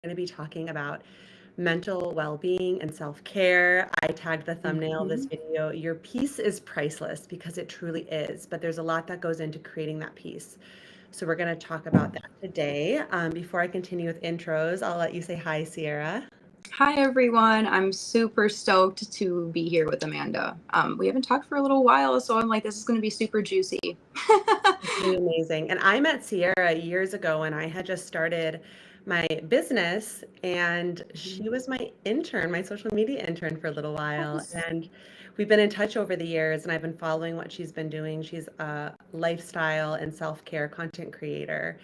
going to be talking about mental well-being and self-care. I tagged the thumbnail of this Mhm. video, "Your peace is priceless," because it truly is, but there's a lot that goes into creating that peace. So we're going to talk about that today. Before I continue with intros, I'll let you say hi, Sierra. Hi, everyone. I'm super stoked to be here with Amanda. We haven't talked for a little while, so I'm like, this is going to be super juicy. It's gonna be amazing. And I met Sierra years ago when I had just started my business, and she was my intern, my social media intern for a little while. Yes. And we've been in touch over the years, and I've been following what she's been doing. She's a lifestyle and self-care content creator.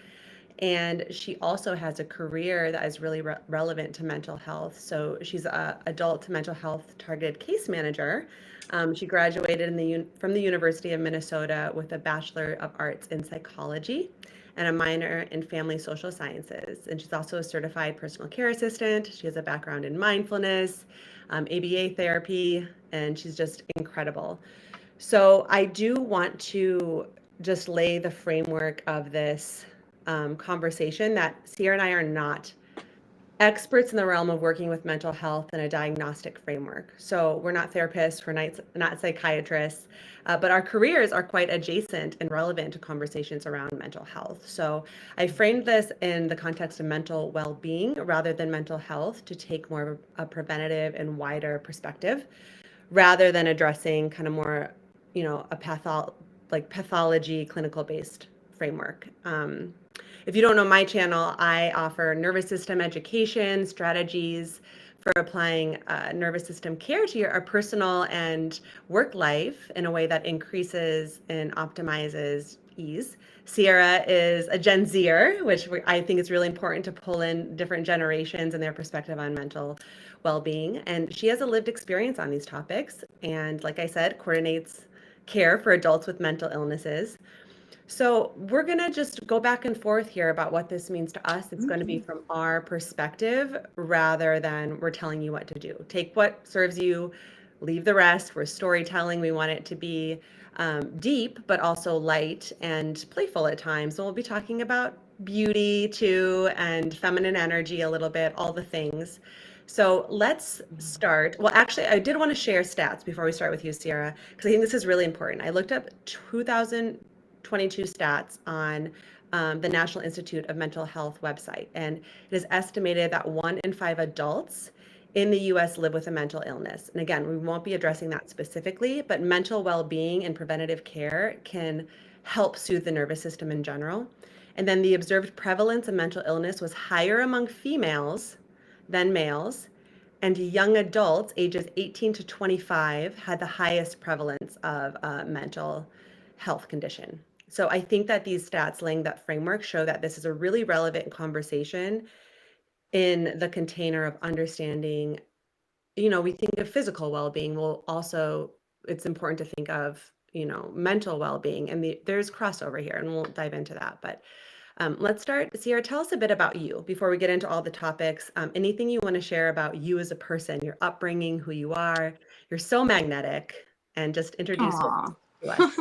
And she also has a career that is really relevant to mental health. So she's a adult mental health targeted case manager. She graduated from the University of Minnesota with a Bachelor of Arts in Psychology and a minor in Family Social Sciences. And she's also a certified personal care assistant. She has a background in mindfulness, ABA therapy, and she's just incredible. So I do want to just lay the framework of this conversation that Sierra and I are not experts in the realm of working with mental health in a diagnostic framework. So we're not therapists, we're not psychiatrists, but our careers are quite adjacent and relevant to conversations around mental health. So I framed this in the context of mental well-being rather than mental health to take more of a preventative and wider perspective rather than addressing kind of more, a pathology clinical based framework. If you don't know my channel, I offer nervous system education strategies for applying nervous system care to your personal and work life in a way that increases and optimizes ease. Sierra is a Gen Zer, which I think is really important to pull in different generations and their perspective on mental well-being. And she has a lived experience on these topics. And like I said, coordinates care for adults with mental illnesses. So we're going to just go back and forth here about what this means to us. It's going to be Mhm. from our perspective rather than we're telling you what to do. Take what serves you, leave the rest. We're storytelling. We want it to be deep, but also light and playful at times. So we'll be talking about beauty too and feminine energy a little bit, all the things. So let's start. Well, actually, I did want to share stats before we start with you, Sierra, because I think this is really important. I looked up 2022 stats on the National Institute of Mental Health website, and it is estimated that 1 in 5 adults in the US live with a mental illness. And again, we won't be addressing that specifically, but mental well being and preventative care can help soothe the nervous system in general. And then the observed prevalence of mental illness was higher among females than males. And young adults ages 18 to 25 had the highest prevalence of mental health condition. So I think that these stats laying that framework show that this is a really relevant conversation in the container of understanding. We think of physical well-being. Well, also it's important to think of, mental well-being, and there's crossover here, and we'll dive into that. But let's start. Sierra, tell us a bit about you before we get into all the topics. Anything you want to share about you as a person, your upbringing, who you are. You're so magnetic, and just introduce yourself Aw. to us.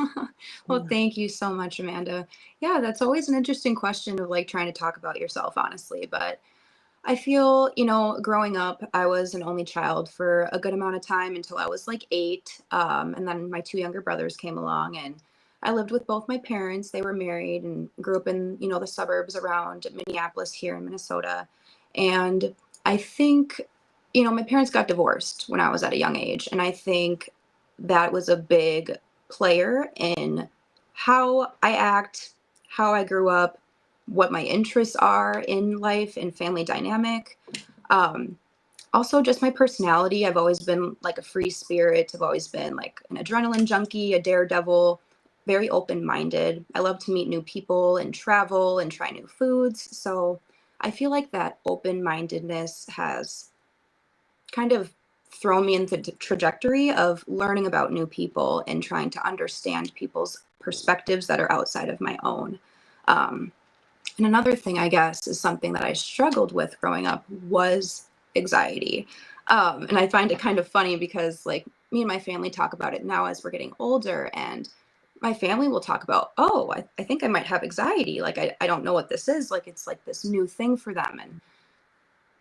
Well, thank you so much, Amanda. Yeah, that's always an interesting question of like trying to talk about yourself, honestly. But I feel, growing up, I was an only child for a good amount of time until I was like 8. And then my two younger brothers came along, and I lived with both my parents. They were married and grew up in, the suburbs around Minneapolis here in Minnesota. And I think, my parents got divorced when I was at a young age. And I think that was a big player in how I act, how I grew up, what my interests are in life and family dynamic. Um, Also, just my personality. I've always been like a free spirit. I've always been like an adrenaline junkie, a daredevil, very open minded. I love to meet new people and travel and try new foods. So I feel like that open mindedness has kind of thrown me into the trajectory of learning about new people and trying to understand people's perspectives that are outside of my own. Um, and another thing, I guess, is something that I struggled with growing up was anxiety. And I find it kind of funny because, like, me and my family talk about it now as we're getting older, and my family will talk about, oh, I think I might have anxiety. Like, I don't know what this is. Like, it's like this new thing for them. And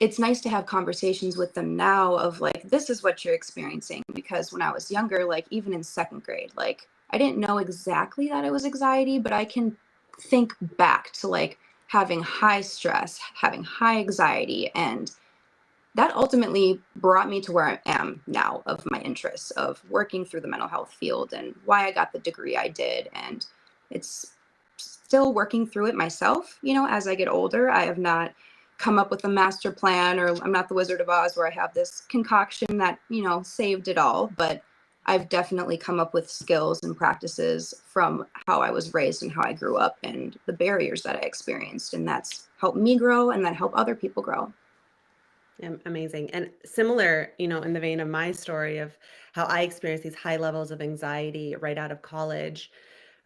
it's nice to have conversations with them now of like, this is what you're experiencing. Because when I was younger, like even in second grade, like I didn't know exactly that it was anxiety, but I can think back to like having high stress, having high anxiety, and that ultimately brought me to where I am now of my interests of working through the mental health field and why I got the degree I did. And it's still working through it myself. As I get older, I have not come up with a master plan, or I'm not the Wizard of Oz where I have this concoction that, saved it all. But I've definitely come up with skills and practices from how I was raised and how I grew up and the barriers that I experienced. And that's helped me grow and then help other people grow. Amazing. And similar, in the vein of my story of how I experienced these high levels of anxiety right out of college,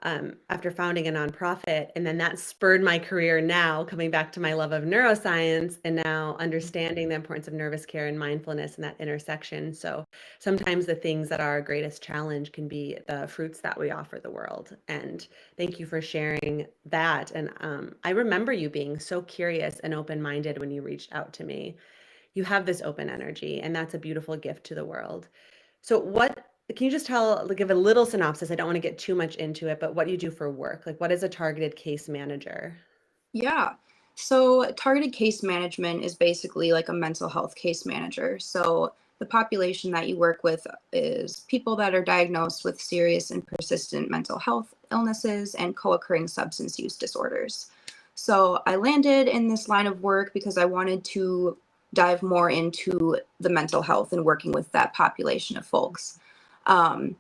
after founding a nonprofit. And then that spurred my career now, coming back to my love of neuroscience and now understanding the importance of nervous care and mindfulness and that intersection. So sometimes the things that are our greatest challenge can be the fruits that we offer the world. And thank you for sharing that. And I remember you being so curious and open-minded when you reached out to me. You have this open energy, and that's a beautiful gift to the world. So what can you just give a little synopsis? I don't want to get too much into it, but what you do for work? Like, what is a targeted case manager? Yeah. So targeted case management is basically like a mental health case manager. So the population that you work with is people that are diagnosed with serious and persistent mental health illnesses and co-occurring substance use disorders. So I landed in this line of work because I wanted to dive more into the mental health and working with that population of folks. Um,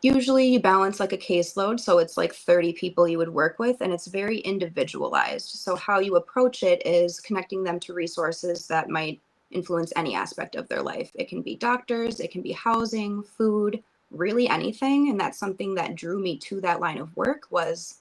Usually you balance like a caseload, so it's like 30 people you would work with, and it's very individualized. So how you approach it is connecting them to resources that might influence any aspect of their life. It can be doctors, it can be housing, food, really anything. And that's something that drew me to that line of work was,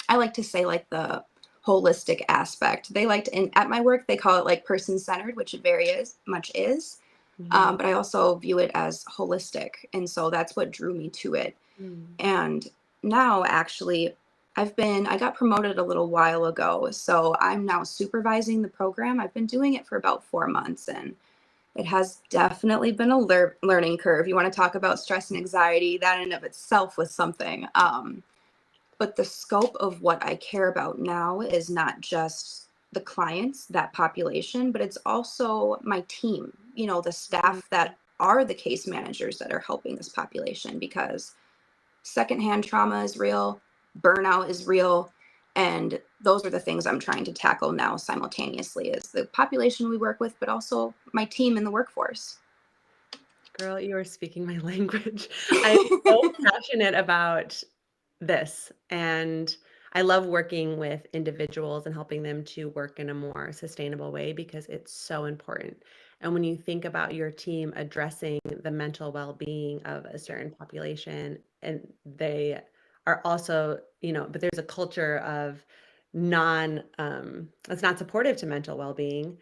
I like to say, like the holistic aspect. They liked in at my work, they call it like person centered, which it very is much is. Mhm. But I also view it as holistic. And so that's what drew me to it. Mm. And now actually, I got promoted a little while ago. So I'm now supervising the program. I've been doing it for about 4 months, and it has definitely been a learning curve. You want to talk about stress and anxiety, that in and of itself was something. But the scope of what I care about now is not just the clients, that population, but it's also my team, the Mm. staff that are the case managers that are helping this population, because secondhand trauma is real, burnout is real, and those are the things I'm trying to tackle now simultaneously is the population we work with, but also my team in the workforce. Girl, you are speaking my language. I'm so passionate about this. And I love working with individuals and helping them to work in a more sustainable way because it's so important. And when you think about your team addressing the mental well-being of a certain population, and they are also, but there's a culture of that's not supportive to mental well-being.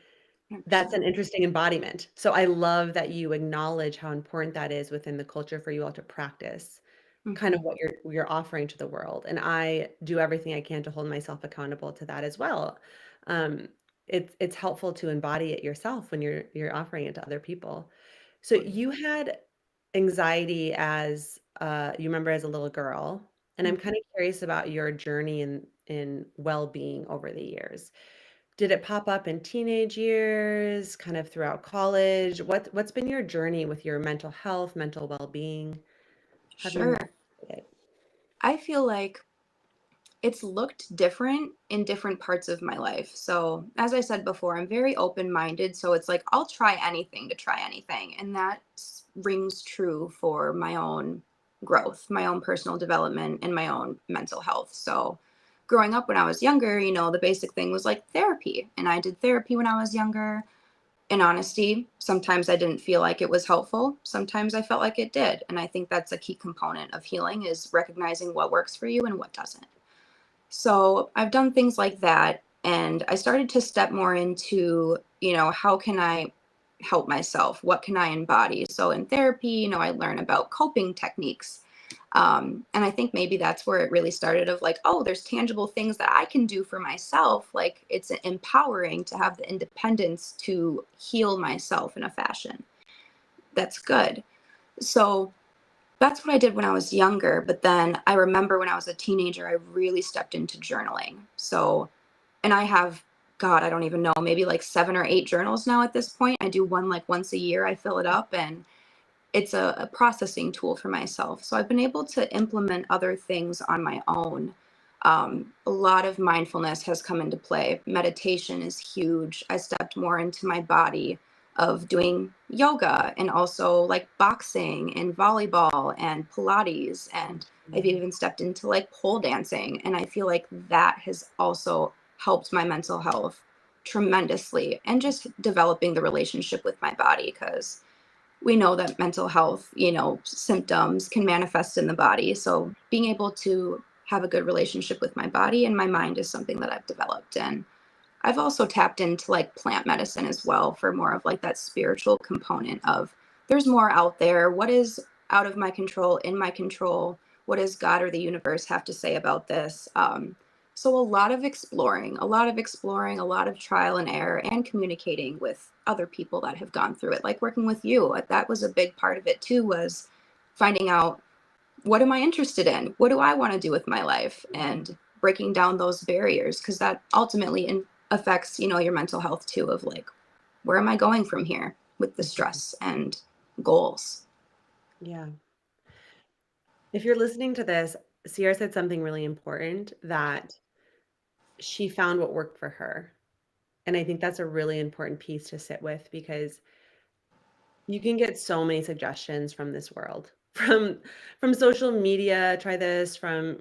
That's 100%. an interesting embodiment. So I love that you acknowledge how important that is within the culture for you all to practice kind of Mhm. what you're offering to the world. And I do everything I can to hold myself accountable to that as well. Um, it's helpful to embody it yourself when you're offering it to other people. So Totally. you had anxiety as you remember as a little girl, and I'm Mhm. kind of curious about your journey in well-being over the years. Did it pop up in teenage years, kind of throughout college? What's been your journey with your mental health, mental well-being? Have you Sure. navigated it? I feel like it's looked different in different parts of my life. So, as I said before, I'm very open minded. So, it's like I'll try anything to try anything. And that rings true for my own growth, my own personal development, and my own mental health. So, growing up when I was younger, the basic thing was like therapy. And I did therapy when I was younger. In honesty, sometimes I didn't feel like it was helpful. Sometimes I felt like it did. And I think that's a key component of healing is recognizing what works for you and what doesn't. So I've done things like that. And I started to step more into, how can I help myself? What can I embody? So in therapy, I learn about coping techniques. And I think maybe that's where it really started of like, oh, there's tangible things that I can do for myself. Like it's empowering to have the independence to heal myself in a fashion. That's good. So that's what I did when I was younger. But then I remember when I was a teenager, I really stepped into journaling. So, and I have, God, I don't even know, maybe like 7 or 8 journals now at this point. I do one like once a year, I fill it up, and it's a processing tool for myself. So I've been able to implement other things on my own. A lot of mindfulness has come into play. Meditation is huge. I stepped more into my body of doing yoga and also like boxing and volleyball and Pilates. And I've Mm. even stepped into like pole dancing. And I feel like that has also helped my mental health tremendously and just developing the relationship with my body because we know that mental health, symptoms can manifest in the body. So being able to have a good relationship with my body and my mind is something that I've developed. And I've also tapped into like plant medicine as well for more of like that spiritual component of there's more out there. What is out of my control, in my control? What does God or the universe have to say about this? So a lot of trial and error and communicating with other people that have gone through it, like working with you. That was a big part of it too, was finding out what am I interested in? What do I want to do with my life? And breaking down those barriers because that ultimately affects, your mental health too of like, where am I going from here with the Mhm. stress and goals? Yeah. If you're listening to this, Sierra said something really important that she found what worked for her. And I think that's a really important piece to sit with because you can get so many suggestions from this world. From social media, try this, from,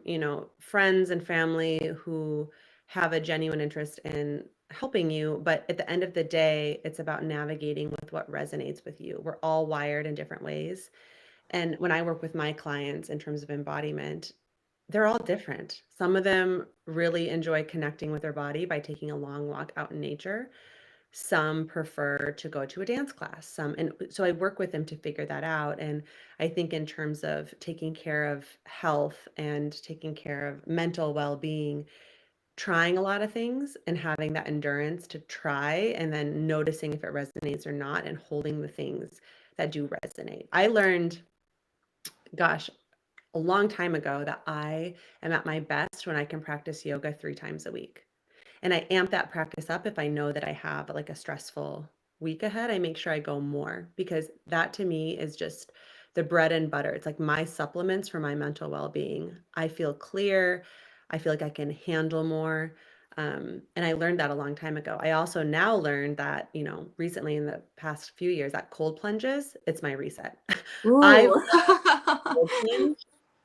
friends and family who have a genuine interest in helping you, but at the end of the day, it's about navigating with what resonates with you. We're all wired in different ways. And when I work with my clients in terms of embodiment, they're all different. Some of them really enjoy connecting with their body by taking a long walk out in nature. Some prefer to go to a dance class. And so I work with them to figure that out. And I think in terms of taking care of health and taking care of mental well-being, trying a lot of things and having that endurance to try and then noticing if it resonates or not and holding the things that do resonate. I learned, gosh, a long time ago that I am at my best when I can practice yoga 3 times a week. And I amp that practice up if I know that I have like a stressful week ahead. I make sure I go more because that to me is just the bread and butter. It's like my supplements for my mental well-being. I feel clear. I feel like I can handle more. And I learned that a long time ago. I also now learned that, recently in the past few years, that cold plunges, it's my reset. I Ooh. love cold plunge.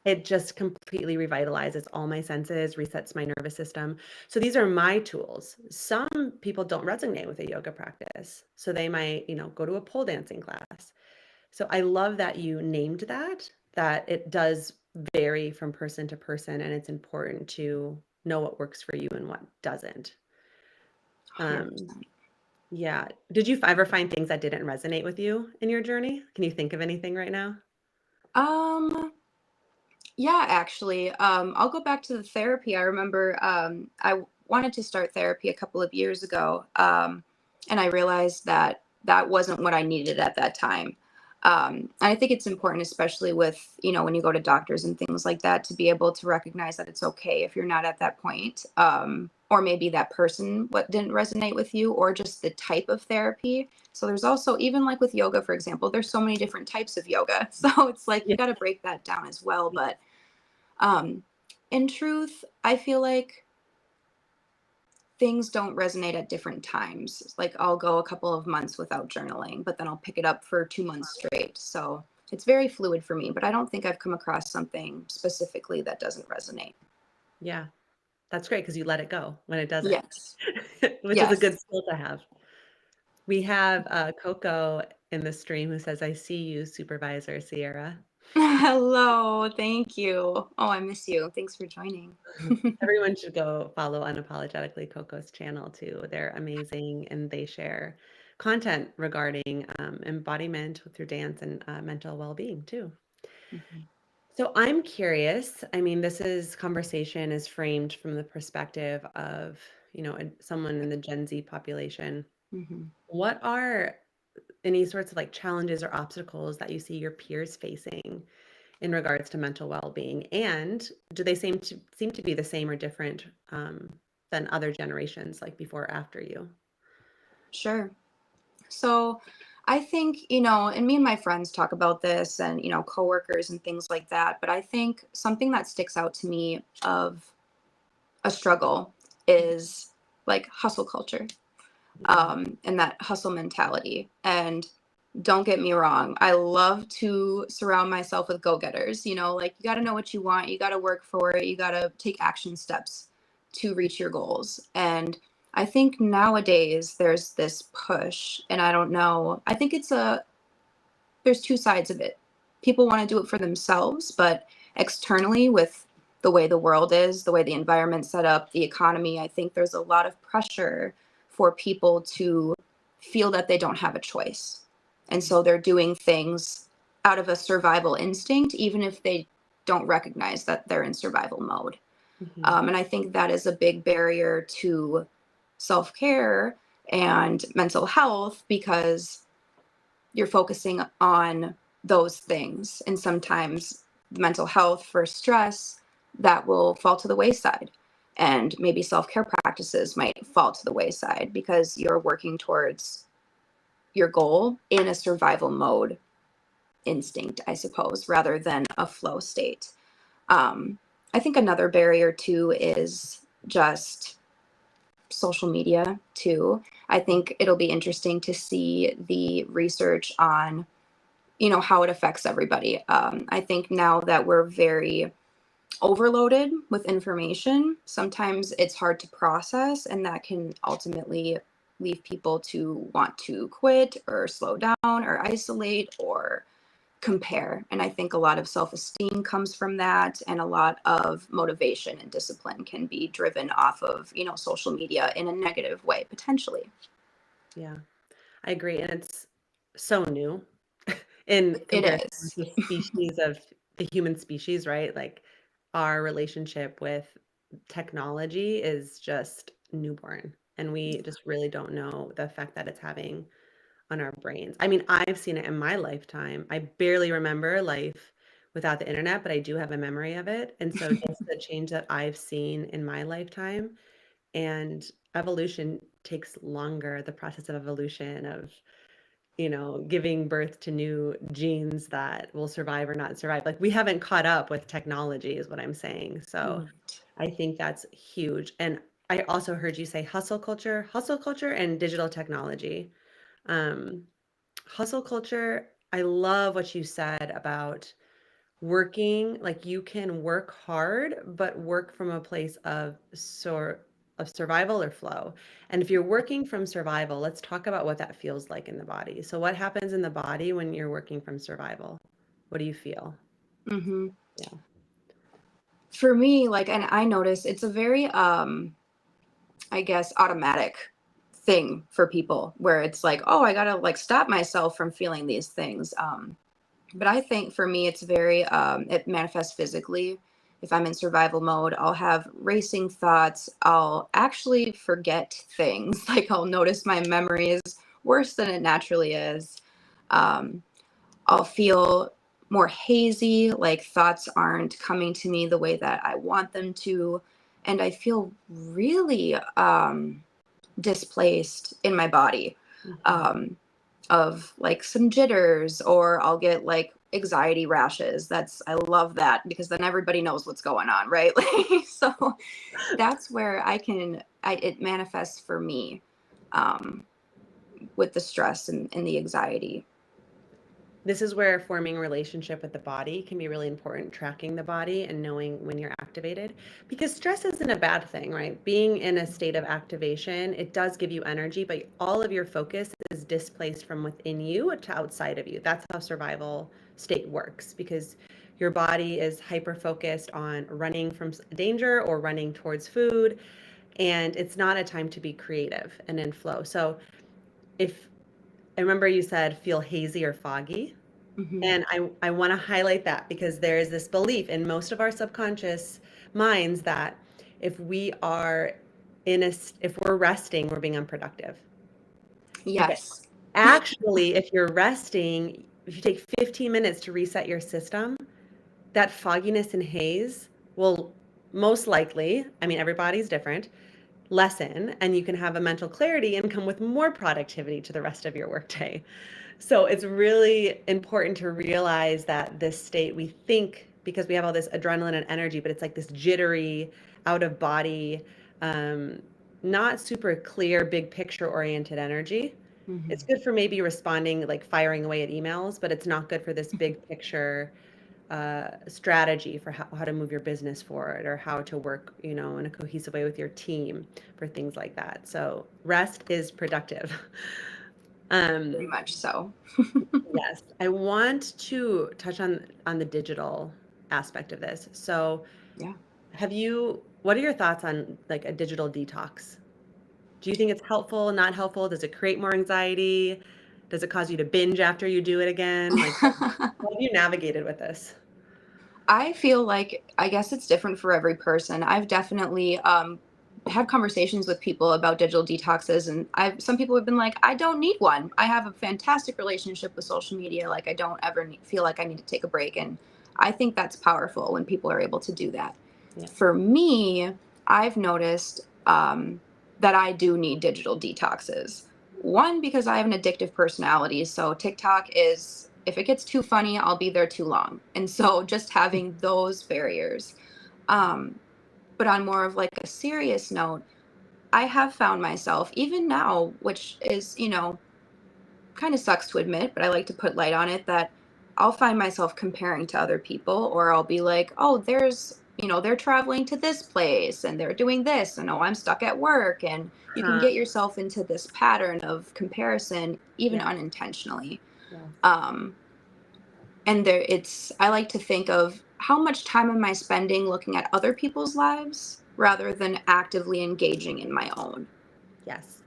It just completely revitalizes all my senses, resets my nervous system. So these are my tools. Some people don't resonate with a yoga practice. So they might, go to a pole dancing class. So I love that you named that it does vary from person to person, and it's important to know what works for you and what doesn't. Um, 100%. yeah. Did you ever find things that didn't resonate with you in your journey? Can you think of anything right now? Um, Yeah, actually, I'll go back to the therapy. I remember wanted to start therapy a couple of years ago, and I realized that that wasn't what I needed at that time. And I think it's important, especially with, when you go to doctors and things like that, to be able to recognize that it's okay if you're not at that point, or maybe that person what didn't resonate with you, or just the type of therapy. So there's also, even like with yoga, for example, there's so many different types of yoga. So it's like you Yeah. got to break that down as well. But um, in truth, I feel like things don't resonate at different times. Like I'll go a couple of months without journaling, but then I'll pick it up for 2 months straight. So it's very fluid for me, but I don't think I've come across something specifically that doesn't resonate. Yeah. That's great because you let it go when it doesn't, Yes. which is a good Yes. skill to have. We have Coco in the stream who says, I see you, Supervisor Sierra. Hello. Thank you. Oh, I miss you. Thanks for joining. Everyone should go follow Unapologetically Coco's channel too. They're amazing and they share content regarding embodiment through dance and mental well being too. Mhm. So I'm curious. I mean, this is conversation is framed from the perspective of, someone in the Gen Z population. Hmm. What are any sorts of like challenges or obstacles that you see your peers facing in regards to mental well-being? And do they seem to be the same or different than other generations, like before or after you? Sure. So I think, and me and my friends talk about this and, coworkers and things like that. But I think something that sticks out to me of a struggle is like hustle culture, Yeah. and that hustle mentality. And don't get me wrong, I love to surround myself with go-getters. Like you got to know what you want, you got to work for it, you got to take action steps to reach your goals. And I think nowadays there's this push, and I don't know, I think there's two sides of it. People want to do it for themselves, but externally, with the way the world is, the way the environment's set up, the economy, I think there's a lot of pressure for people to feel that they don't have a choice. And so they're doing things out of a survival instinct, even if they don't recognize that they're in survival mode. Hmm. And I think that is a big barrier to self care and mental health, because you're focusing on those things. And sometimes mental health for stress, that will fall to the wayside. And maybe self care practices might fall to the wayside because you're working towards your goal in a survival mode instinct, I suppose, rather than a flow state. Um, I think another barrier too is just social media too. I think it'll be interesting to see the research on, how it affects everybody. I think now that we're very overloaded with information, sometimes it's hard to process, and that can ultimately leave people to want to quit or slow down or isolate or compare. And I think a lot of self-esteem comes from that, and a lot of motivation and discipline can be driven off of, social media in a negative way, potentially. Yeah, I agree. And it's so new in It comparison with is. the species of the human species, right? Like our relationship with technology is just newborn, and we just really don't know the effect that it's having on our brains. I mean, I've seen it in my lifetime. I barely remember life without the internet, but I do have a memory of it. And so just the change that I've seen in my lifetime, and evolution takes longer, the process of evolution of giving birth to new genes that will survive or not survive. Like we haven't caught up with technology is what I'm saying. So Right. I think that's huge. And I also heard you say hustle culture and digital technology. Um, Hustle culture, I love what you said about working, like you can work hard, but work from a place of survival or flow. And if you're working from survival, let's talk about what that feels like in the body. So what happens in the body when you're working from survival? What do you feel? Hmm. Yeah. For me, like, and I notice it's a very, I guess, automatic thing for people where it's like, oh, I gotta like stop myself from feeling these things. But I think for me, it's very, it manifests physically. If I'm in survival mode, I'll have racing thoughts. I'll actually forget things. Like I'll notice my memory is worse than it naturally is. Um, I'll feel more hazy, like thoughts aren't coming to me the way that I want them to. And I feel really displaced in my body, Mhm. um, of like some jitters, or I'll get like anxiety rashes. I love that because then everybody knows what's going on, right? Like, so that's where it manifests for me, um, with the stress and the anxiety. This is where forming a relationship with the body can be really important, tracking the body and knowing when you're activated. Because stress isn't a bad thing, right? Being in a state of activation, it does give you energy, but all of your focus is displaced from within you to outside of you. That's how survival state works, because your body is hyper focused on running from danger or running towards food. And it's not a time to be creative and in flow. So if I remember you said feel hazy or foggy. Mhm. And I want to highlight that because there is this belief in most of our subconscious minds that if we are if we're resting, we're being unproductive. Okay. Yes. Actually, if you're resting, if you take 15 minutes to reset your system, that fogginess and haze will most likely, I mean, everybody's different, lessen, and you can have a mental clarity and come with more productivity to the rest of your workday. So it's really important to realize that this state, we think because we have all this adrenaline and energy, but it's like this jittery, out of body, um, not super clear, big picture oriented energy. It's Mhm. good for maybe responding, like firing away at emails, but it's not good for this big picture strategy for how to move your business forward or how to work, in a cohesive way with your team for things like that. So rest is productive. Um, Very much so. yes, I want to touch on the digital aspect of this. So Yeah. what are your thoughts on like a digital detox? Do you think it's helpful, not helpful? Does it create more anxiety? Does it cause you to binge after you do it again? Like, how have you navigated with this? I feel like I guess it's different for every person. I've definitely had conversations with people about digital detoxes, and I've some people have been like, I don't need one. I have a fantastic relationship with social media. Like I don't ever feel like I need to take a break, and I think that's powerful when people are able to do that. Yeah. For me, I've noticed that I do need digital detoxes. One, because I have an addictive personality. So TikTok is, if it gets too funny, I'll be there too long. And so just having those barriers. Um, but on more of like a serious note, I have found myself, even now, which is, kind of sucks to admit, but I like to put light on it, that I'll find myself comparing to other people, or I'll be like, oh, they're traveling to this place and they're doing this, and oh, I'm stuck at work. And you can Huh. get yourself into this pattern of comparison, even Yeah. unintentionally. Yes. Um, and I like to think of how much time am I spending looking at other people's lives rather than actively engaging in my own. Yes.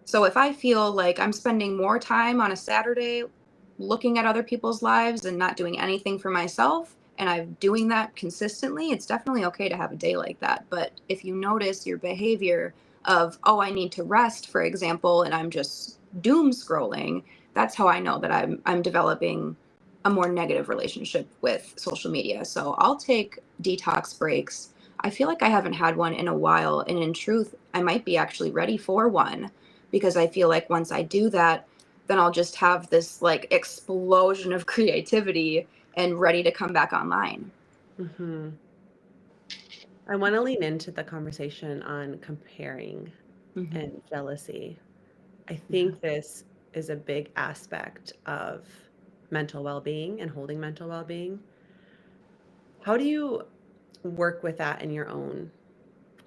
So if I feel like I'm spending more time on a Saturday looking at other people's lives and not doing anything for myself, and I'm doing that consistently, it's definitely okay to have a day like that. But if you notice your behavior of, oh, I need to rest, for example, and I'm just doom scrolling, that's how I know that I'm developing a more negative relationship with social media. So I'll take detox breaks. I feel like I haven't had one in a while, and in truth, I might be actually ready for one, because I feel like once I do that, then I'll just have this like explosion of creativity and ready to come back online. Hmm. I want to lean into the conversation on comparing Hmm. and jealousy. I Yeah. think this is a big aspect of mental well-being and holding mental well-being. How do you work with that in your own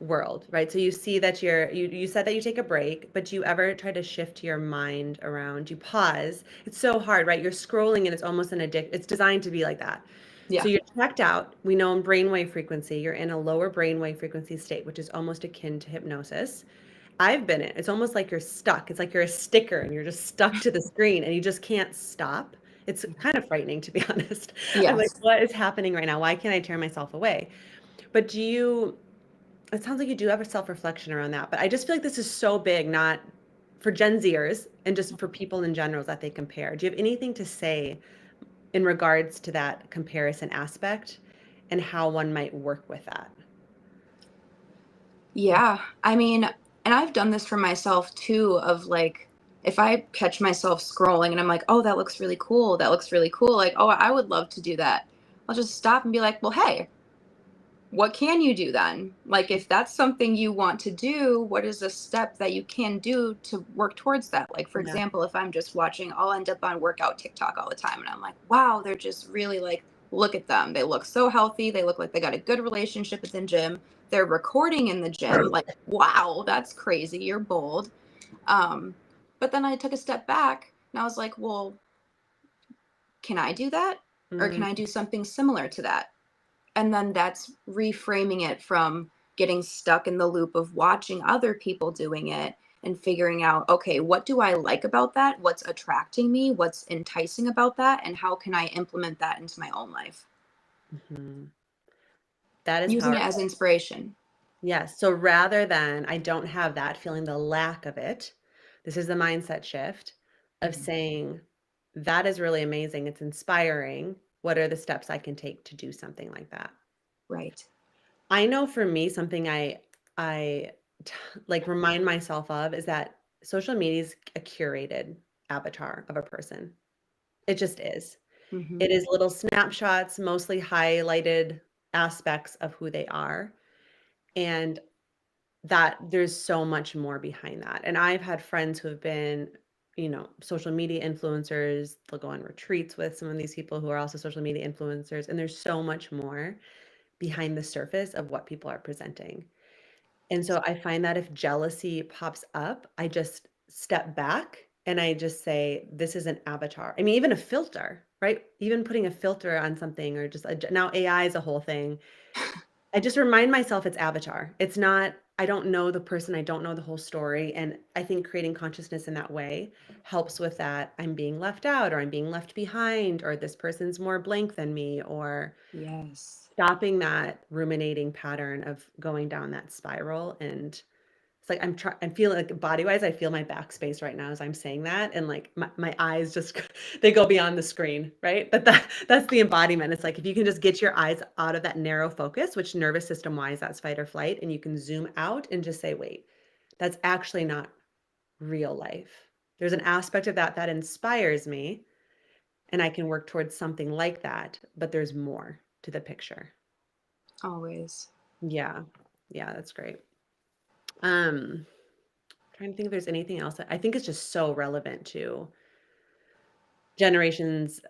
world, right? So you see that you said that you take a break, but do you ever try to shift your mind around? You pause. It's so hard, right? You're scrolling and it's almost an addict. It's designed to be like that. So Yeah. you're checked out. We know in brainwave frequency, you're in a lower brainwave frequency state, which is almost akin to hypnosis. I've been in. It's almost like you're stuck. It's like you're a sticker and you're just stuck to the screen and you just can't stop. It's kind of frightening, to be honest. I'm like, Yes. what is happening right now? Why can't I tear myself away? But it sounds like you do have a self-reflection around that, but I just feel like this is so big, not for Gen Zers and just for people in general that they compare. Do you have anything to say in regards to that comparison aspect and how one might work with that? Yeah. I mean, and I've done this for myself too, of like, if I catch myself scrolling and I'm like, oh, that looks really cool. That looks really cool. Like, oh, I would love to do that. I'll just stop and be like, well, hey, what can you do then? Like, if that's something you want to do, what is a step that you can do to work towards that? Like, for Yeah. example, if I'm just watching, I'll end up on workout TikTok all the time. And I'm like, wow, they're just really like, look at them. They look so healthy. They look like they got a good relationship within gym. They're recording in the gym. Like, wow, that's crazy. You're bold. Um, but then I took a step back and I was like, well, can I do that? Or can Mm, I do something similar to that? And then that's reframing it from getting stuck in the loop of watching other people doing it and figuring out, okay, what do I like about that? What's attracting me? What's enticing about that? And how can I implement that into my own life? Mhm. That is Using it powerful. as inspiration. Yes. So rather than I don't have that, feeling the lack of it, this is the mindset shift of Mhm. saying, that is really amazing. It's inspiring. What are the steps I can take to do something like that? Right. I know for me, something I like remind myself of is that social media is a curated avatar of a person. It just is. Hmm. It is little snapshots, mostly highlighted aspects of who they are. And that there's so much more behind that. And I've had friends who have been, social media influencers. They'll go on retreats with some of these people who are also social media influencers. And there's so much more behind the surface of what people are presenting. And so I find that if jealousy pops up, I just step back and I just say, this is an avatar. I mean, even a filter, right? Even putting a filter on something or just now AI is a whole thing. I just remind myself it's avatar. It's not, I don't know the person, I don't know the whole story. And I think creating consciousness in that way helps with that. I'm being left out or I'm being left behind or this person's more blank than me or Yes. stopping that ruminating pattern of going down that spiral. And it's like I'm feeling like body wise, I feel my backspace right now as I'm saying that. And like my eyes just they go beyond the screen, right? But that's the embodiment. It's like if you can just get your eyes out of that narrow focus, which nervous system wise, that's fight or flight, and you can zoom out and just say, wait, that's actually not real life. There's an aspect of that that inspires me, and I can work towards something like that, but there's more to the picture. Always. Yeah. Yeah, that's great. Um, trying to think if there's anything else. I think it's just so relevant to generations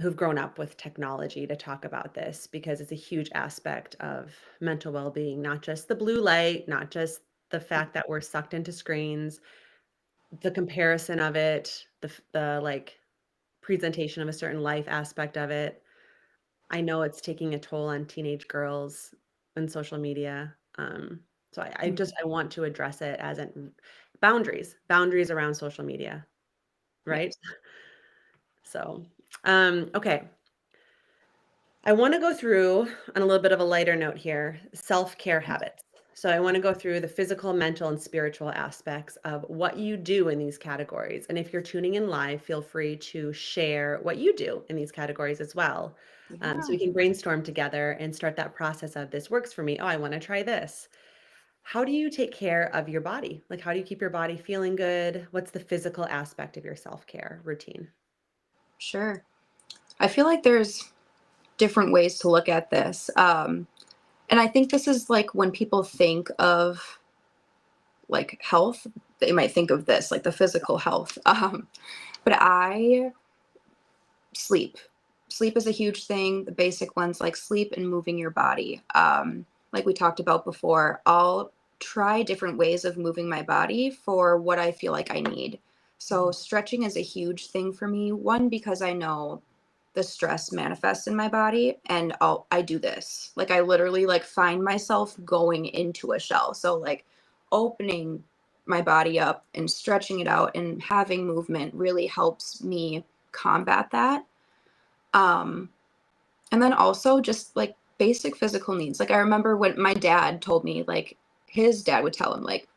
who've grown up with technology to talk about this because it's a huge aspect of mental well-being, not just the blue light, not just the fact that we're sucked into screens, the comparison of it, the like presentation of a certain life aspect of it. I know it's taking a toll on teenage girls and social media. So Mhm. I want to address it as an boundaries around social media, right? Yes. So, okay. I want to go through on a little bit of a lighter note here, self-care habits. So I want to go through the physical, mental, and spiritual aspects of what you do in these categories. And if you're tuning in live, feel free to share what you do in these categories as well. So Yeah. we can brainstorm together and start that process of this works for me. Oh, I want to try this. How do you take care of your body? Like, how do you keep your body feeling good? What's the physical aspect of your self-care routine? Sure. I feel like there's different ways to look at this. And I think this is like when people think of like health, they might think of this, like the physical health. But I sleep. Sleep is a huge thing. The basic ones like sleep and moving your body. Like we talked about before, I'll try different ways of moving my body for what I feel like I need. So Mhm. stretching is a huge thing for me. One, because I know the stress manifests in my body and I do this. Like I literally like find myself going into a shell. So like opening my body up and stretching it out and having movement really helps me combat that. Um, and then also just like basic physical needs. Like I remember when my dad told me, like his dad would tell him, like,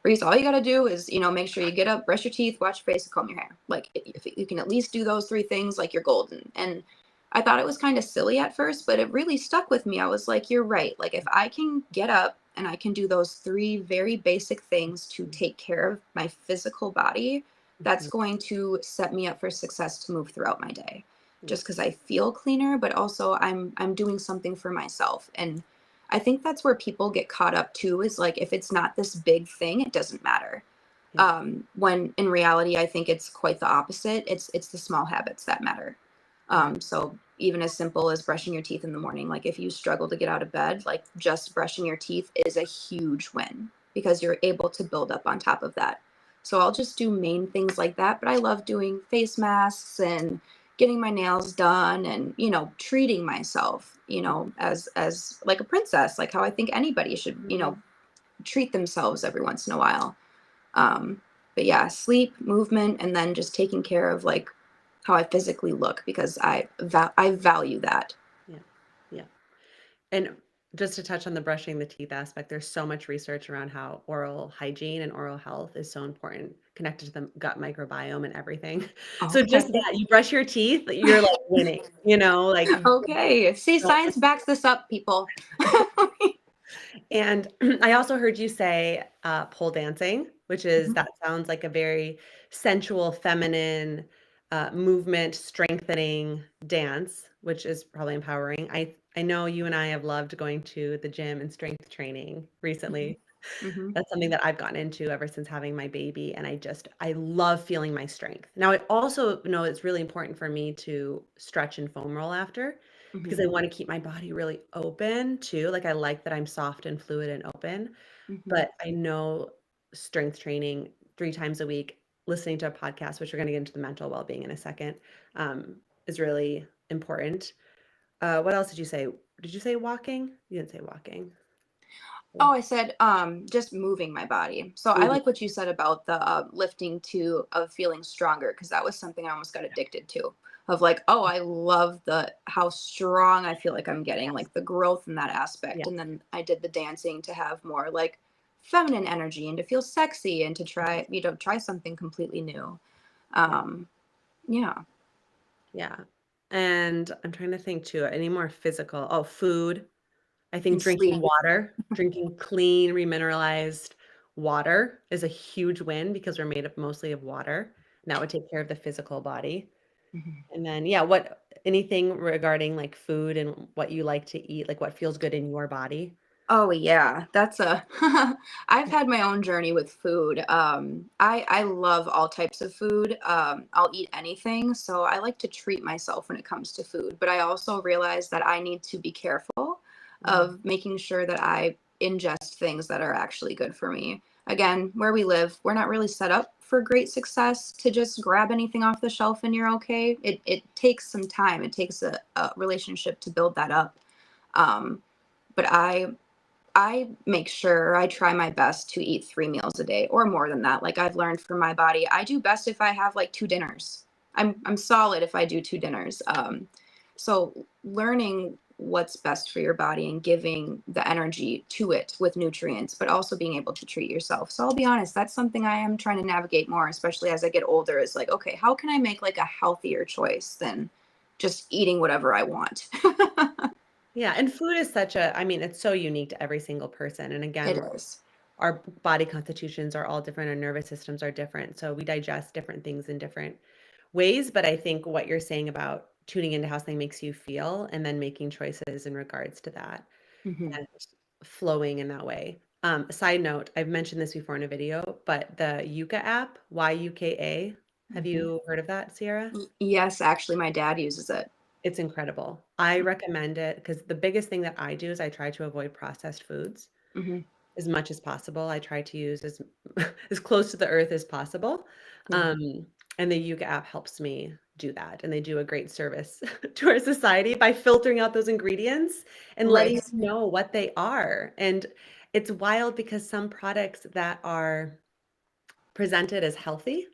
Reese, all you gotta do is, make sure you get up, brush your teeth, wash your face, and comb your hair. Like if you can at least do those three things, like you're golden. And I thought it was kind of silly at first, but it really stuck with me. I was like, you're right. Like if I can get up and I can do those three very basic things to take care of my physical body, that's Mhm. going to set me up for success to move throughout my day. Yeah. Just because I feel cleaner, but also I'm doing something for myself. And I think that's where people get caught up too, is like if it's not this big thing, it doesn't matter. Yeah. When in reality, I think it's quite the opposite. It's the small habits that matter. Yeah. So even as simple as brushing your teeth in the morning, like if you struggle to get out of bed, like just brushing your teeth is a huge win because you're able to build up on top of that. So I'll just do main things like that, but I love doing face masks and getting my nails done and treating myself as like a princess, like how I think anybody should Mhm. treat themselves every once in a while. Um, but yeah, sleep, movement, and then just taking care of like how I physically look because I value that. Yeah. Yeah. And just to touch on the brushing the teeth aspect, there's so much research around how oral hygiene and oral health is so important, connected to the gut microbiome and everything. So just Okay. that, you brush your teeth, you're like winning, like Okay. See, science backs this up, people. and I also heard you say pole dancing, which is Mhm, that sounds like a very sensual, feminine movement, strengthening dance, which is probably empowering. I know you and I have loved going to the gym and strength training mhm, recently. mhm, That's something that I've gotten into ever since having my baby, and I love feeling my strength. Now, I also know it's really important for me to stretch and foam roll after because mhm, I want to keep my body really open too. Like I like that I'm soft and fluid and open, mhm. but I know strength training 3 times a week, listening to a podcast, which we're gonna get into the mental well-being in a second, is really important. What else did you say? Did you say walking? You didn't say walking. Oh, I said just moving my body. So I Moving. like what you said about the lifting too of feeling stronger because that was something I almost got addicted to. Of like, oh, I love the how strong I feel like I'm getting, Yes. like the growth in that Yeah. aspect. And then I did the dancing to have more like feminine energy and to feel sexy and to try, try something completely new. Yeah. Um, yeah, Yeah. And I'm trying to think too, any more physical. Oh, food. I think and sleep. drinking clean, remineralized water is a huge win because we're made up mostly of water. And that would take care of the physical body. Mhm. And then, yeah, anything regarding like food and what you like to eat, like what feels good in your body? Oh yeah, that's a I've had my own journey with food. I love all types of food. I'll eat anything, so I like to treat myself when it comes to food, but I also realize that I need to be careful Mhm. of making sure that I ingest things that are actually good for me. Again, where we live, we're not really set up for great success to just grab anything off the shelf and you're okay. It takes some time. It takes a relationship to build that up. Um, but I make sure I try my best to eat 3 meals a day or more than that. Like I've learned from my body, I do best if I have like 2 dinners. I'm solid if I do 2 dinners. So learning what's best for your body and giving the energy to it with nutrients, but also being able to treat yourself. So I'll be honest, that's something I am trying to navigate more, especially as I get older, is like, okay, how can I make like a healthier choice than just eating whatever I want? Yeah, and food is I mean, it's so unique to every single person. And It again, is. our body constitutions are all different, our nervous systems are different. So we digest different things in different ways. But I think what you're saying about tuning into how something makes you feel and then making choices in regards to that Mhm, and flowing in that way. Side note, I've mentioned this before in a video, but the Yuka app, Yuka, have mhm. you heard of that, Sierra? Yes, actually, my dad uses it. It's incredible. I recommend it because the biggest thing that I do is I try to avoid processed foods Mhm. as much as possible. I try to use as as close to the earth as possible. Yeah. Um, and the Yuga app helps me do that. And they do a great service to our society by filtering out those ingredients and letting Right. us know what they are. And it's wild because some products that are presented as healthy,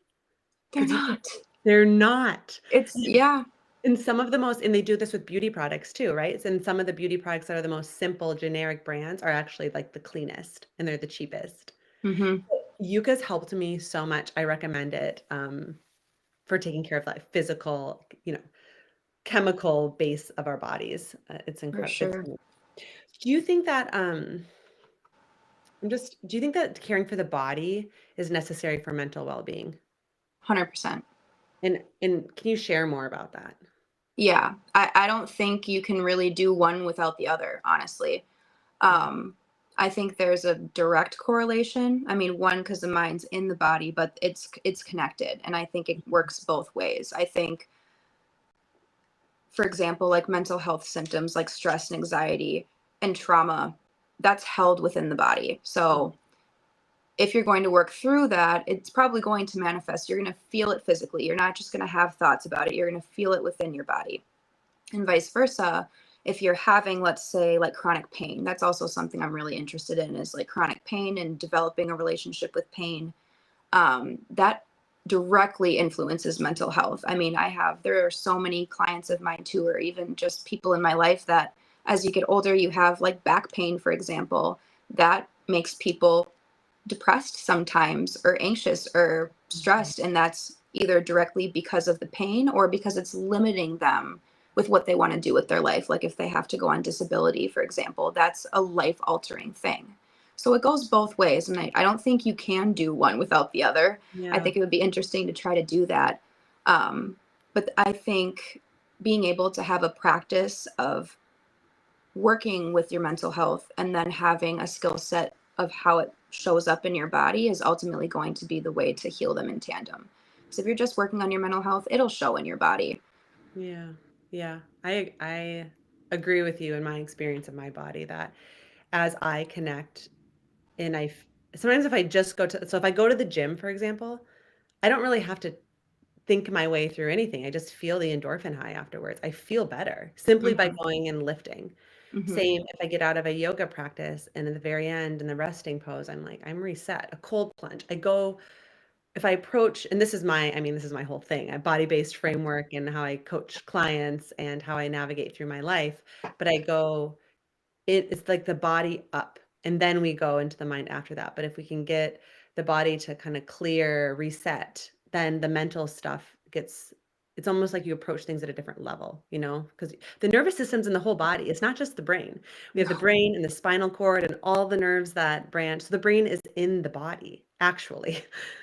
They're because not. they're not. It's yeah. And some of the most and they do this with beauty products too, right? And some of the beauty products that are the most simple generic brands are actually like the cleanest and they're the cheapest. Mhm. Yuca's helped me so much. I recommend it for taking care of like physical, chemical base of our bodies. It's For incredible. sure. Do you think that do you think that caring for the body is necessary for mental well-being? 100%. And can you share more about that? Yeah. I don't think you can really do one without the other, honestly. Yeah. Um, I think there's a direct correlation. I mean, one, because the mind's in the body, but it's connected, and I think it works both ways. I think, for example, like mental health symptoms like stress and anxiety and trauma, that's held within the body. So if you're going to work through that, it's probably going to manifest. You're going to feel it physically. You're not just going to have thoughts about it. You're going to feel it within your body. And vice versa. If you're having, let's say, like chronic pain, that's also something I'm really interested in is like chronic pain and developing a relationship with pain. that directly influences mental health. I mean, there are so many clients of mine too, or even just people in my life that as you get older, you have like back pain, for example, that makes people depressed sometimes or anxious or Mhm. stressed. And that's either directly because of the pain or because it's limiting them with what they want to do with their life. Like if they have to go on disability, for example, that's a life altering thing. So it goes both ways. And I don't think you can do one without the other. I Yeah. think it would be interesting to try to do that. Um, but I think being able to have a practice of working with your mental health and then having a skill set of how it shows up in your body is ultimately going to be the way to heal them in tandem. So if you're just working on your mental health, it'll show in your body. Yeah. Yeah. I agree with you in my experience of my body that as I connect and sometimes if I just go to, so if I go to the gym, for example, I don't really have to think my way through anything. I just feel the endorphin high afterwards. I feel better simply by Hmm. going and lifting. Hmm. Same if I get out of a yoga practice and at the very end in the resting pose, I'm like, I'm reset. A cold plunge. I go, if I approach, and this is my whole thing, a body-based framework and how I coach clients and how I navigate through my life. But I go, it's like the body up, and then we go into the mind after that. But if we can get the body to kind of clear, reset, then the mental stuff gets it's almost like you approach things at a different level, because the nervous system's in the whole body. It's not just the brain. We have the No. brain and the spinal cord and all the nerves that branch. So the brain is in the body, actually.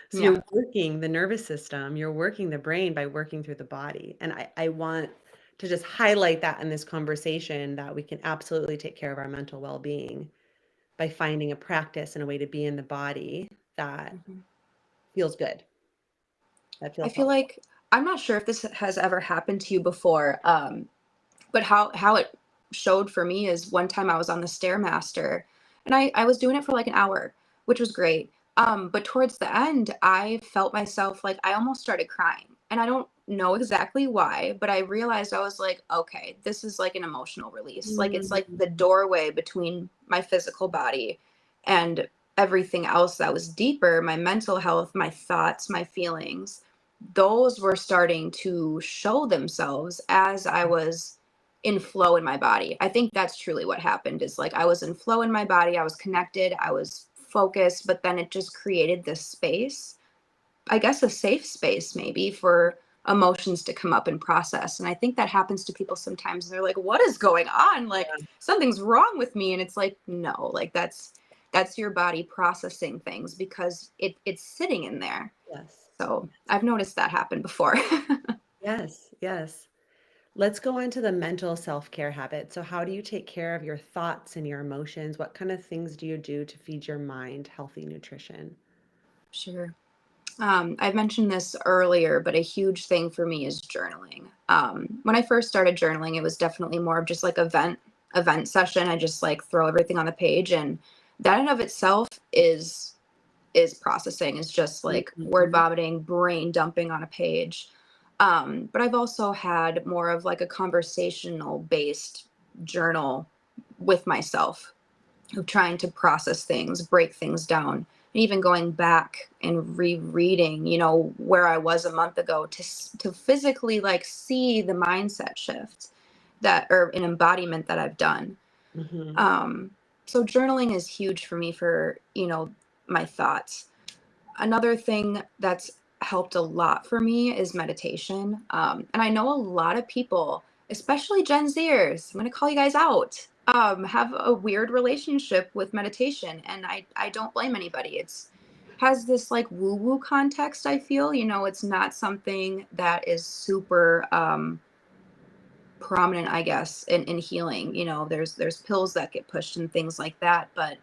So Yeah. you're working the nervous system, you're working the brain by working through the body. And I want to just highlight that in this conversation that we can absolutely take care of our mental well-being by finding a practice and a way to be in the body that Mhm. feels good, that I feels feel helpful. like I'm not sure if this has ever happened to you before, but how it showed for me is one time I was on the Stairmaster and I was doing it for like an hour, which was great. But towards the end, I felt myself like I almost started crying. And I don't know exactly why, but I realized I was like, okay, this is like an emotional release. Like it's like the Mm, doorway between my physical body and everything else that was deeper, my mental health, my thoughts, my feelings. Those were starting to show themselves as I was in flow in my body. I think that's truly what happened is like I was in flow in my body, I was connected, I was focused, but then it just created this space, I guess a safe space maybe for emotions to come up and process. And I think that happens to people sometimes. They're like, "What is going on? Like yeah, something's wrong with me." And it's like, "No, like that's your body processing things because it's sitting in there." yes. So, I've noticed that happen before. Yes, yes. Let's go into the mental self-care habit. So how do you take care of your thoughts and your emotions? What kind of things do you do to feed your mind healthy nutrition? Sure. I've mentioned this earlier, but a huge thing for me is journaling. When I first started journaling, it was definitely more of just like event session. I just like throw everything on the page, and that in of itself is processing. Is just like word Mhm. vomiting, brain dumping on a page. But I've also had more of like a conversational based journal with myself of trying to process things, break things down, and even going back and rereading, where I was a month ago to physically like see the mindset shift that or an embodiment that I've done. Mhm. Um, so journaling is huge for me for, my thoughts. Another thing that's helped a lot for me is meditation. And I know a lot of people, especially Gen Zers, I'm going to call you guys out, have a weird relationship with meditation. And I don't blame anybody. It's has this like woo woo context, I feel. It's not something that is super prominent, I guess, in healing. There's pills that get pushed and things like that. But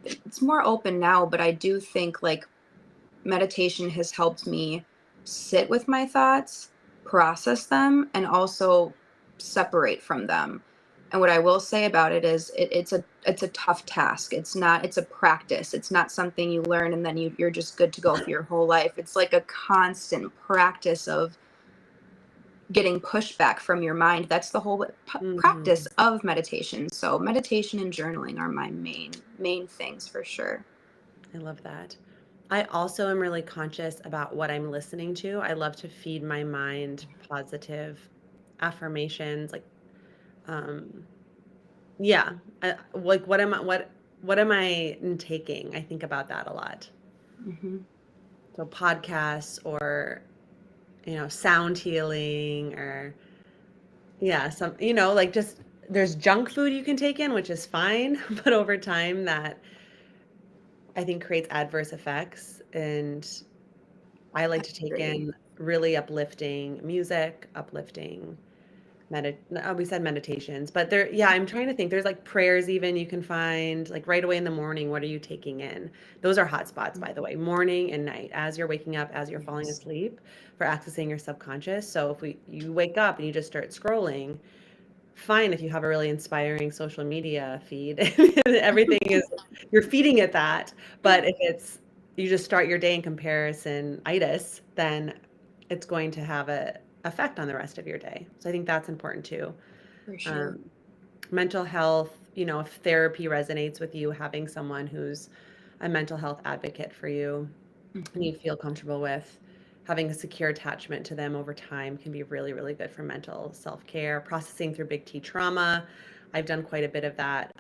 it's more open now. But I do think like meditation has helped me sit with my thoughts, process them, and also separate from them. And what I will say about it is it's a tough task. It's a practice. It's not something you learn and then you're just good to go for your whole life. It's like a constant practice of getting pushback from your mind. That's the whole practice Mhm. of meditation. So meditation and journaling are my main things for sure. I love that. I also am really conscious about what I'm listening to. I love to feed my mind positive affirmations, like, um, yeah, like what am I taking? I think about that a lot. Hmm. So podcasts or sound healing or yeah, like just there's junk food you can take in, which is fine, but over time that I think creates adverse effects. And I I like to take agree. in really uplifting music, we said meditations, but yeah, I'm trying to think. There's like prayers even you can find like right away in the morning. What are you taking in? Those are hot spots, by the way, morning and night, as you're waking up, as you're falling Yes. asleep, for accessing your subconscious. So if you wake up and you just start scrolling, fine if you have a really inspiring social media feed. Everything is you're feeding it that. But if it's you just start your day in comparison itis, then it's going to have a effect on the rest of your day. So I think that's important too. For sure. Um, Mental health, if therapy resonates with you, having someone who's a mental health advocate for you and Hmm. you feel comfortable with, having a secure attachment to them over time can be really, really good for mental self-care. Processing through big T trauma. I've done quite a bit of that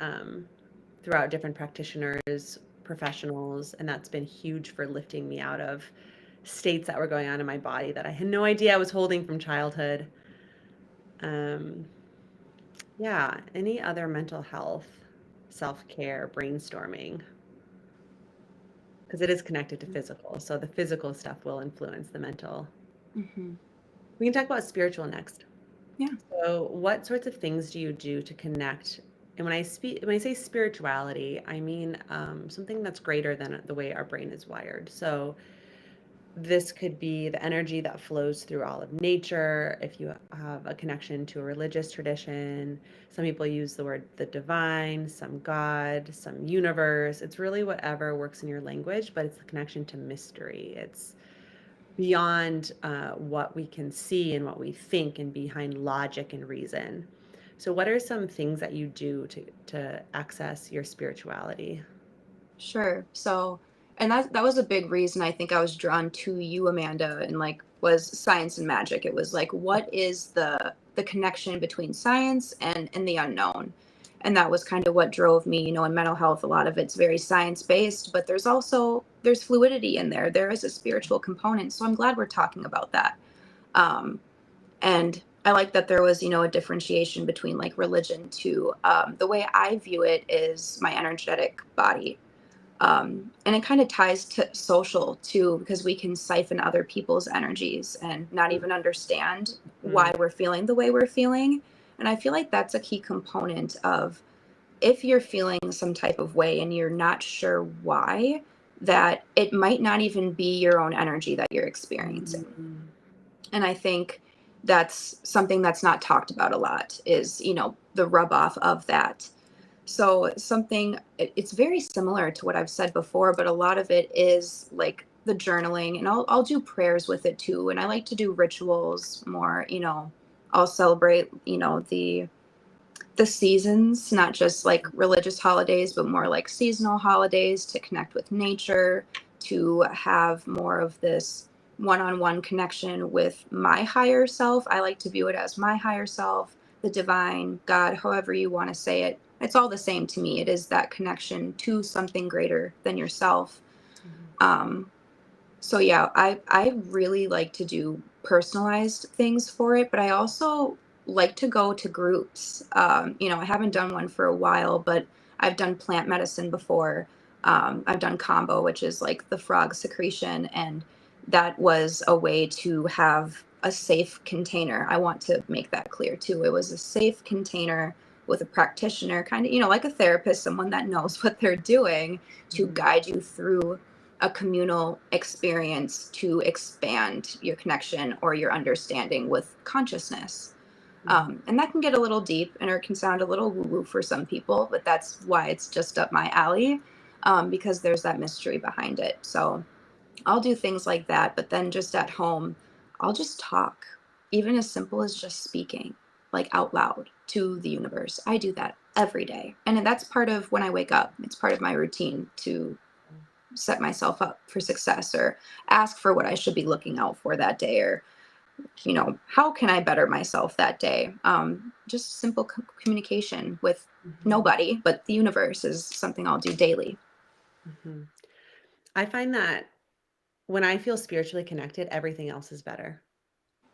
throughout different practitioners, professionals, and that's been huge for lifting me out of states that were going on in my body that I had no idea I was holding from childhood. Um, yeah, any other mental health, self-care, brainstorming, because it is connected to physical. So the physical stuff will influence the mental. Hmm. We can talk about spiritual next. Yeah. So, what sorts of things do you do to connect? And when I say spirituality, I mean something that's greater than the way our brain is wired. So, this could be the energy that flows through all of nature. If you have a connection to a religious tradition, some people use the word the divine, some God, some universe. It's really whatever works in your language, but it's the connection to mystery. It's beyond what we can see and what we think and behind logic and reason. So, what are some things that you do to access your spirituality? Sure. So, and that was a big reason I think I was drawn to you, Amanda, and like was science and magic. It was like, what is the connection between science and the unknown? And that was kind of what drove me, in mental health. A lot of it's very science based, but there's fluidity in there. There is a spiritual component. So I'm glad we're talking about that. Um, and I like that there was, a differentiation between like religion to the way I view it is my energetic body, and it kind of ties to social too, because we can siphon other people's energies and not even understand Mm, why we're feeling the way we're feeling. And I feel like that's a key component of if you're feeling some type of way and you're not sure why, that it might not even be your own energy that you're experiencing. mm, And I think that's something that's not talked about a lot is, the rub off of that. So it's very similar to what I've said before, but a lot of it is like the journaling, and I'll do prayers with it too. And I like to do rituals more, I'll celebrate, the seasons, not just like religious holidays, but more like seasonal holidays to connect with nature, to have more of this one-on-one connection with my higher self. I like to view it as my higher self, the divine, God, however you want to say it. It's all the same to me. It is that connection to something greater than yourself. Um, so yeah, I really like to do personalized things for it, but I also like to go to groups. I haven't done one for a while, but I've done plant medicine before. I've done combo, which is like the frog secretion, and that was a way to have a safe container. I want to make that clear too. It was a safe container with a practitioner, kind of, like a therapist, someone that knows what they're doing to mhm, guide you through a communal experience to expand your connection or your understanding with consciousness. mhm. And that can get a little deep and or can sound a little woo woo for some people, but that's why it's just up my alley, because there's that mystery behind it. So I'll do things like that, but then just at home, I'll just talk, even as simple as just speaking, like out loud to the universe. I do that every day. And that's part of when I wake up, it's part of my routine to set myself up for success, or ask for what I should be looking out for that day, or how can I better myself that day? Just simple communication with Mhm, nobody, but the universe is something I'll do daily. mhm. I find that when I feel spiritually connected, everything else is better.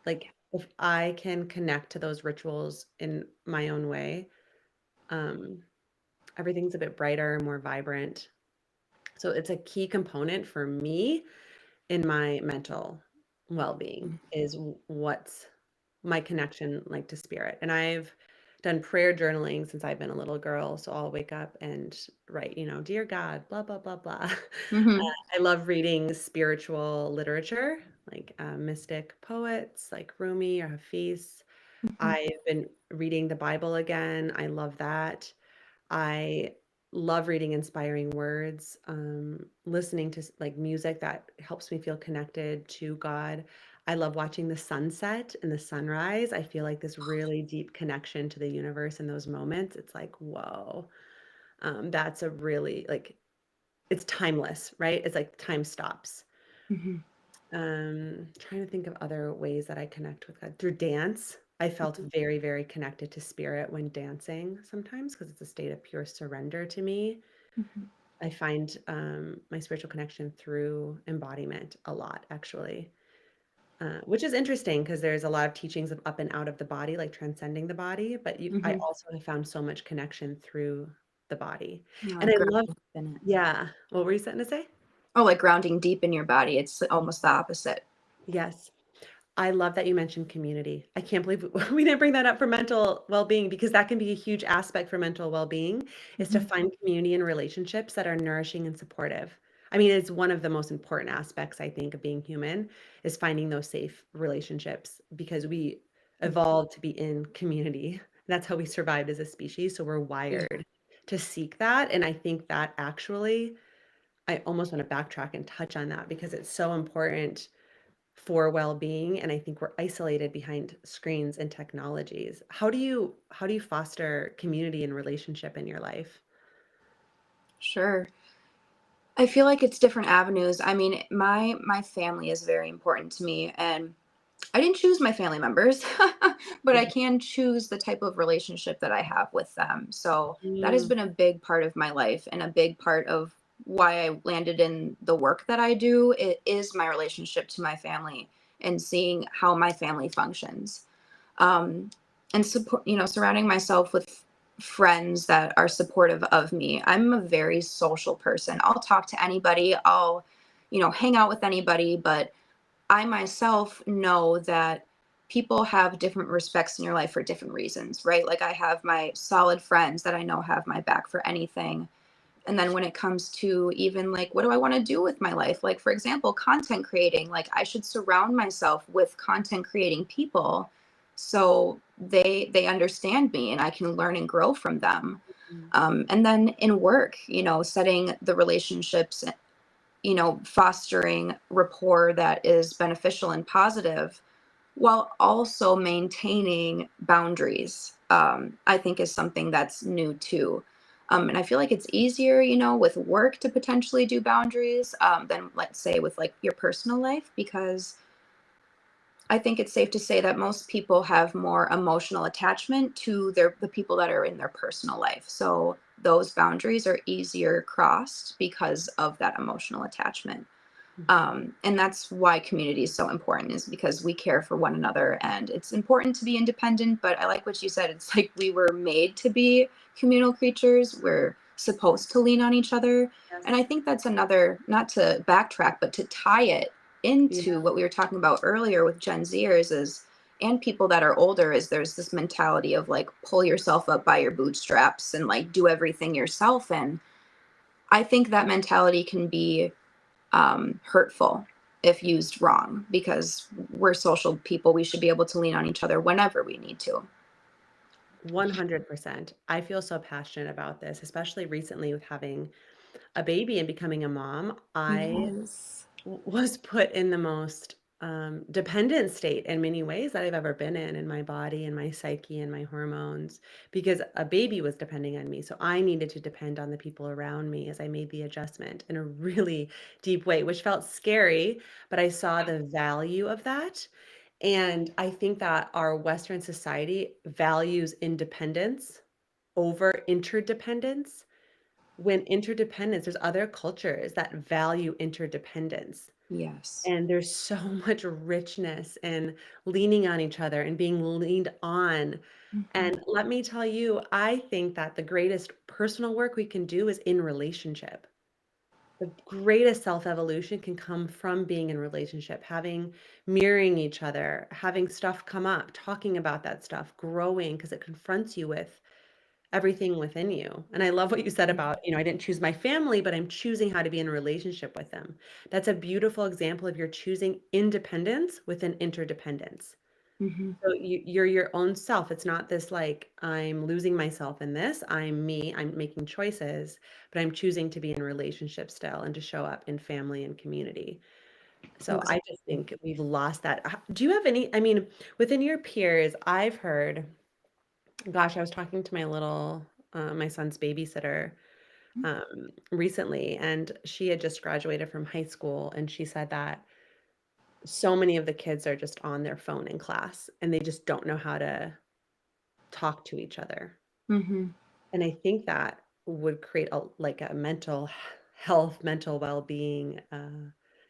Like, if I can connect to those rituals in my own way, um, everything's a bit brighter, more vibrant. So it's a key component for me in my mental well-being is what's my connection like to spirit. And I've done prayer journaling since I've been a little girl. So I'll wake up and write, dear God, blah, blah, blah, blah. Hmm. I love reading spiritual literature, like mystic poets like Rumi or Hafiz. Hmm. I've been reading the Bible again. I love that. I love reading inspiring words, listening to like music that helps me feel connected to God. I love watching the sunset and the sunrise. I feel like this really deep connection to the universe in those moments. It's like, whoa, that's a really like it's timeless, right? It's like time stops. Hmm. Trying to think of other ways that I connect with God. Through dance, I felt very, very connected to spirit when dancing sometimes because it's a state of pure surrender to me. Hmm. I find my spiritual connection through embodiment a lot, actually, which is interesting because there's a lot of teachings of up and out of the body, like transcending the body. But I Hmm. also have found so much connection through the body, and Like I love, grounding deep in it. yeah. What were you starting to say? Oh, like grounding deep in your body. It's almost the opposite. Yes. I love that you mentioned community. I can't believe we didn't bring that up for mental well-being because that can be a huge aspect for mental well-being is to Hmm. find community and relationships that are nourishing and supportive. I mean, it's one of the most important aspects, I think, of being human is finding those safe relationships because we evolved to be in community. That's how we survived as a species. So we're Yeah. wired to seek that. And I think that actually, I almost want to backtrack and touch on that because it's so important for well-being, and I think we're isolated behind screens and technologies. How do you foster community and relationship in your life? Sure. I feel like it's different avenues. I mean, my family is very important to me, and I didn't choose my family members, but I can choose the type of relationship that I have with them. So that has Mm, been a big part of my life and a big part of why I landed in the work that I do. It is my relationship to my family and seeing how my family functions. Um, and support, surrounding myself with friends that are supportive of me. I'm a very social person. I'll talk to anybody. I'll, hang out with anybody, but I myself know that people have different respects in your life for different reasons, right? Like I have my solid friends that I know have my back for anything. And then when it comes to even like, what do I want to do with my life? Like, for example, content creating, like I should surround myself with content creating people so they understand me and I can learn and grow from them. mm, And then in work, setting the relationships, fostering rapport that is beneficial and positive while also maintaining boundaries, I think is something that's new too. And I feel like it's easier, with work to potentially do boundaries than, let's say, with like your personal life, because I think it's safe to say that most people have more emotional attachment to the people that are in their personal life. So those boundaries are easier crossed because of that emotional attachment. mhm. And that's why community is so important, is because we care for one another, and it's important to be independent. But I like what you said. It's like we were made to be communal creatures. We're supposed to lean on each other. And I Yes. think that's another, not to backtrack, but to tie it Yeah. into what we were talking about earlier with Gen Zers is, and people that are older, is there's this mentality of like pull yourself up by your bootstraps and like do everything yourself. And I think that mentality can be hurtful if used wrong, because we're social people. We should be able to lean on each other whenever we need to. 100%. I feel so passionate about this, especially recently with having a baby and becoming a mom. I Yes. was put in the most dependent state in many ways that I've ever been in my body and my psyche and my hormones, because a baby was depending on me. So I needed to depend on the people around me as I made the adjustment in a really deep way, which felt scary, but I saw the value of that. And I think that our Western society values independence over interdependence. When interdependence, there's other cultures that value interdependence. Yes. And there's so much richness and leaning on each other and being leaned on. Hmm. And let me tell you, I think that the greatest personal work we can do is in relationship. The greatest self-evolution can come from being in relationship, having mirroring each other, having stuff come up, talking about that stuff, growing because it confronts you with everything within you. And I love what you said about, I didn't choose my family, but I'm choosing how to be in a relationship with them. That's a beautiful example of you're choosing independence with an interdependence. Hmm. So you're your own self. It's not this like, I'm losing myself in this. I'm me. I'm making choices, but I'm choosing to be in relationship still and to show up in family and community. So I just Exactly. think we've lost that. Do you have any, within your peers, I've heard, gosh, I was talking to my son's babysitter recently, and she had just graduated from high school, and she said that so many of the kids are just on their phone in class, and they just don't know how to talk to each other. Hmm. And I think that would create a mental health, mental well-being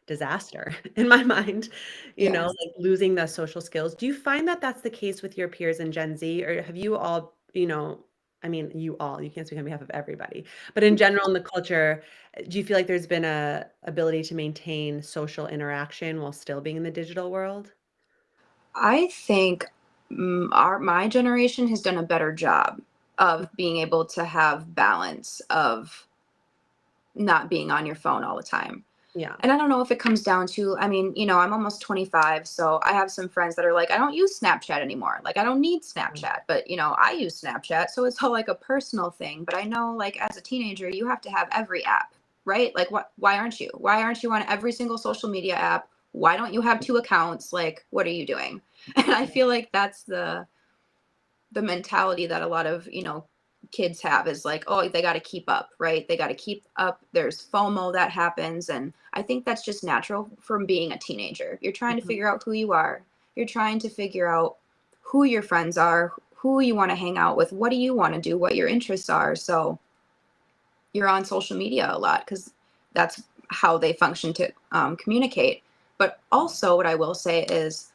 disaster in my mind, Yes. like losing the social skills. Do you find that that's the case with your peers in Gen Z, or have you all, you can't speak on behalf of everybody, but in general in the culture, do you feel like there's been a ability to maintain social interaction while still being in the digital world? I think my generation has done a better job of being able to have balance of not being on your phone all the time. Yeah. And I don't know if it comes down to, I mean, I'm almost 25, so I have some friends that are like, I don't use Snapchat anymore. Like, I don't need Snapchat, but I use Snapchat. So it's all like a personal thing. But I know, like, as a teenager, you have to have every app, right? Like, why aren't you? Why aren't you on every single social media app? Why don't you have two accounts? Like, what are you doing? And I feel like that's the mentality that a lot of kids have is like, oh, they got to keep up, right? They got to keep up. There's FOMO that happens, and I think that's just natural from being a teenager. You're trying to Mhm. figure out who you are. You're trying to figure out who your friends are, who you want to hang out with, what do you want to do, what your interests are. So you're on social media a lot because that's how they function to communicate. But also what I will say is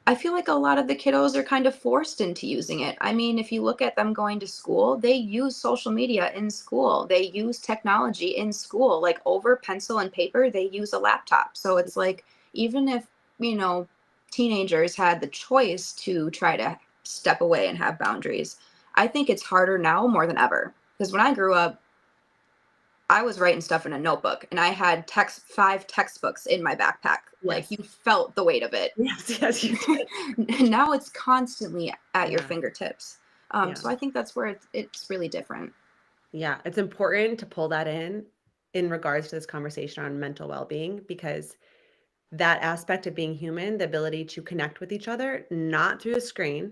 I feel like a lot of the kiddos are kind of forced into using it. I mean, if you look at them going to school, they use social media in school. They use technology in school. Like over pencil and paper, they use a laptop. So it's like, even if, you know, teenagers had the choice to try to step away and have boundaries, I think it's harder now more than ever. Because when I grew up, I was writing stuff in a notebook and I had 5 textbooks in my backpack. Like Yes. you felt the weight of it. Yes, yes, you did. Now it's constantly at your Yeah, fingertips. yeah. So I think that's where it's really different. Yeah, it's important to pull that in regards to this conversation on mental well-being, because that aspect of being human, the ability to connect with each other, not through a screen,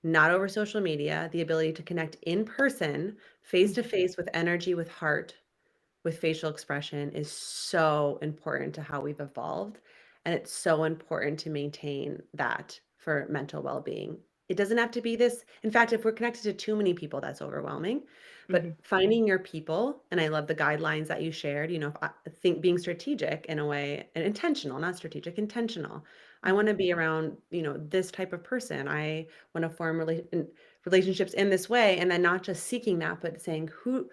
not over social media, the ability to connect in person, face to Mhm. face with energy, with heart, with facial expression is so important to how we've evolved. And it's so important to maintain that for mental well being. It doesn't have to be this. In fact, if we're connected to too many people, that's overwhelming. But Mhm. finding your people, and I love the guidelines that you shared, if I think being strategic in a way, and intentional, not strategic, intentional. I want to be around, this type of person. I want to form relationships in this way, and then not just seeking that, but saying, who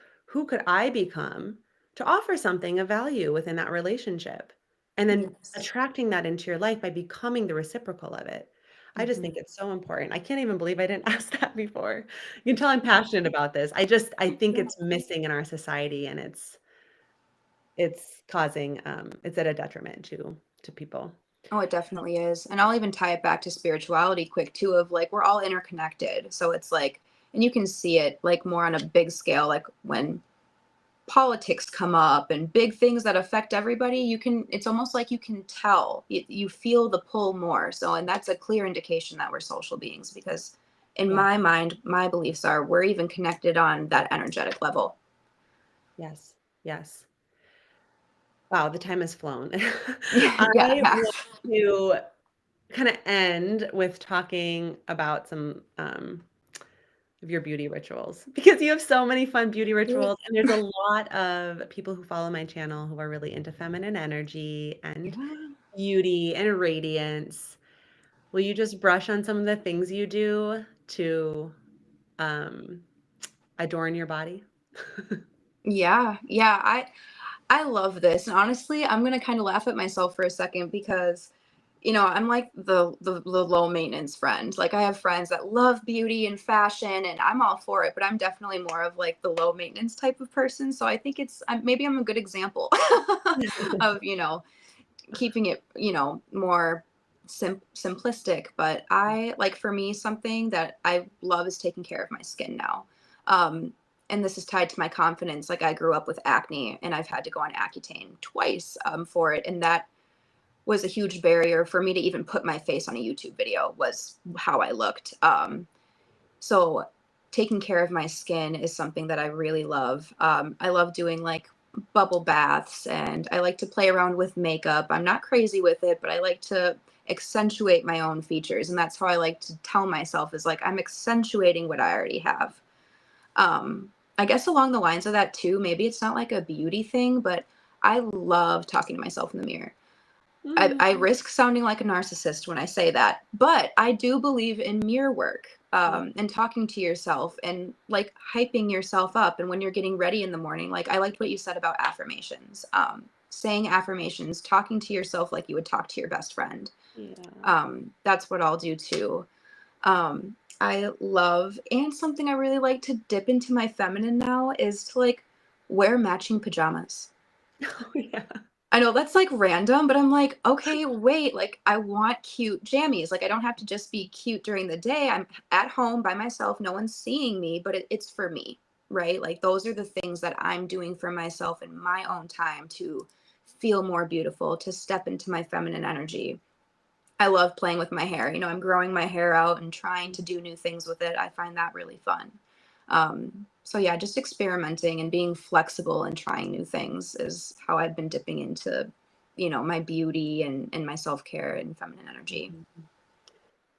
could I become to offer something of value within that relationship, and then Yes. attracting that into your life by becoming the reciprocal of it. I just Mhm. think it's so important. I can't even believe I didn't ask that before. You can tell I'm passionate about this. I think Yeah. it's missing in our society, and it's causing it's at a detriment to people. Oh, it definitely is. And I'll even tie it back to spirituality quick too, of like we're all interconnected. So it's like, and you can see it like more on a big scale, like when politics come up and big things that affect everybody, it's almost like you can tell, you feel the pull more. So, and that's a clear indication that we're social beings, because in Yes. my mind, my beliefs are we're even connected on that energetic level. Yes. Yes. Wow, the time has flown. Yeah, I yeah, it want has. to kind of end with talking about some of your beauty rituals because you have so many fun beauty Yeah. rituals. And there's a lot of people who follow my channel who are really into feminine energy and beauty and radiance. Will you just brush on some of the things you do to um, adorn your body? Yeah, yeah, I love this. And honestly, I'm gonna kind of laugh at myself for a second, because I'm like the low maintenance friend. Like, I have friends that love beauty and fashion, and I'm all for it, but I'm definitely more of like the low maintenance type of person. So I think maybe I'm a good example of keeping it more simplistic. But I like, for me, something that I love is taking care of my skin now. Um, and this is tied to my confidence. Like, I grew up with acne, and I've had to go on Accutane twice for it, and that was a huge barrier for me to even put my face on a YouTube video, was how I looked. So taking care of my skin is something that I really love. I love doing like bubble baths, and I like to play around with makeup. I'm not crazy with it, but I like to accentuate my own features. And that's how I like to tell myself, is like, I'm accentuating what I already have. I guess along the lines of that too, maybe it's not like a beauty thing, but I love talking to myself in the mirror. I Mm. risk sounding like a narcissist when I say that, but I do believe in mirror work, Yeah. and talking to yourself and like hyping yourself up. And when you're getting ready in the morning, like, I liked what you said about affirmations, saying affirmations, talking to yourself like you would talk to your best friend. Yeah. That's what I'll do too. I love, and something I really like to dip into my feminine now, is to like wear matching pajamas. Oh, yeah. I know that's like random, but I'm like, okay, wait, like, I want cute jammies. Like, I don't have to just be cute during the day. I'm at home by myself. No one's seeing me, but it's for me, right? Like, those are the things that I'm doing for myself in my own time to feel more beautiful, to step into my feminine energy. I love playing with my hair. I'm growing my hair out and trying to do new things with it. I find that really fun. So yeah, just experimenting and being flexible and trying new things is how I've been dipping into, my beauty and my self-care and feminine energy. Mhm.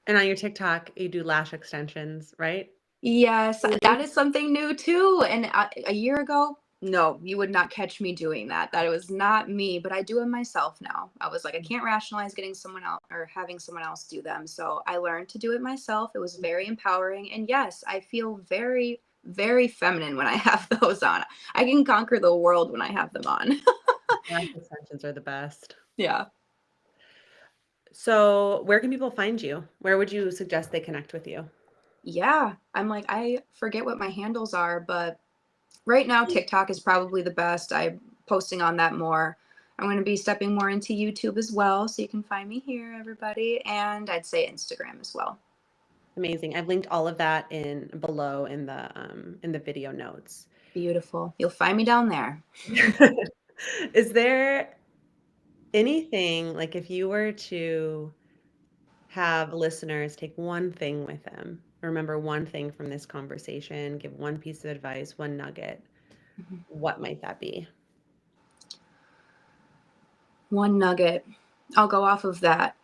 And on your TikTok, you do lash extensions, right? Yes, Mhm. that is something new too. And a year ago, no, you would not catch me doing that. That was not me, but I do it myself now. I was like, I can't rationalize getting someone else or having someone else do them. So I learned to do it myself. It was very empowering. And yes, I feel very, very feminine when I have those on. I can conquer the world when I have them on. Lash extensions are the best. Yeah. So, where can people find you? Where would you suggest they connect with you? Yeah. I'm like, I forget what my handles are, but right now, TikTok is probably the best. I'm posting on that more. I'm going to be stepping more into YouTube as well, so you can find me here, everybody. And I'd say Instagram as well. Amazing. I've linked all of that in below in the video notes. Beautiful. You'll find me down there. Is there anything like if you were to have listeners take one thing with them, remember one thing from this conversation, give one piece of advice, one nugget, Mhm. what might that be? One nugget. I'll go off of that.